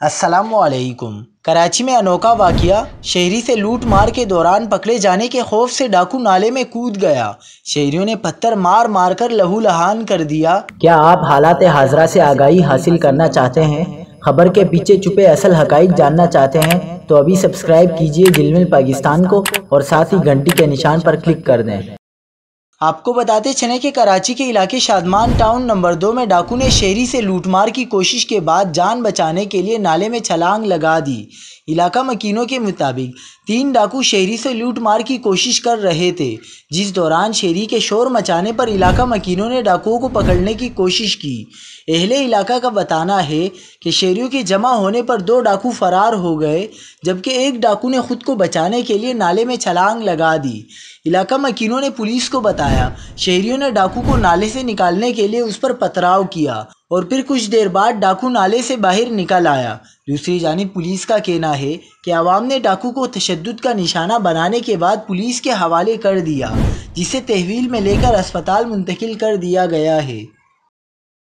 السلام علیکم۔ کراچی میں انوکھا واقعہ، شہری سے لوٹ مار کے دوران پکڑے جانے کے خوف سے ڈاکو نالے میں کود گیا، شہریوں نے پتھر مار مار کر لہو لہان کر دیا۔ کیا آپ حالات حاضرہ سے آگاہی حاصل کرنا چاہتے ہیں؟ خبر کے پیچھے چھپے اصل حقائق جاننا چاہتے ہیں تو ابھی سبسکرائب کیجئے جل پاکستان کو اور ساتھ ہی گھنٹی کے نشان پر کلک کر دیں۔ آپ کو بتاتے چلیں کہ کراچی کے علاقے شادمان ٹاؤن نمبر 2 میں ڈاکو نے شہری سے لوٹ مار کی کوشش کے بعد جان بچانے کے لیے نالے میں چھلانگ لگا دی۔ علاقہ مکینوں کے مطابق 3 ڈاکو شہری سے لوٹ مار کی کوشش کر رہے تھے، جس دوران شہری کے شور مچانے پر علاقہ مکینوں نے ڈاکوؤں کو پکڑنے کی کوشش کی۔ اہل علاقہ کا بتانا ہے کہ شہریوں کے جمع ہونے پر 2 ڈاکو فرار ہو گئے، جبکہ ایک ڈاکو نے خود کو بچانے کے لیے نالے میں چھلانگ لگا دی۔ علاقہ مکینوں نے پولیس کو بتایا، شہریوں نے ڈاکو کو نالے سے نکالنے کے لیے اس پر پتھراؤ کیا اور پھر کچھ دیر بعد ڈاکو نالے سے باہر نکل آیا۔ دوسری جانب پولیس کا کہنا ہے کہ عوام نے ڈاکو کو تشدد کا نشانہ بنانے کے بعد پولیس کے حوالے کر دیا، جسے تحویل میں لے کر ہسپتال منتقل کر دیا گیا ہے۔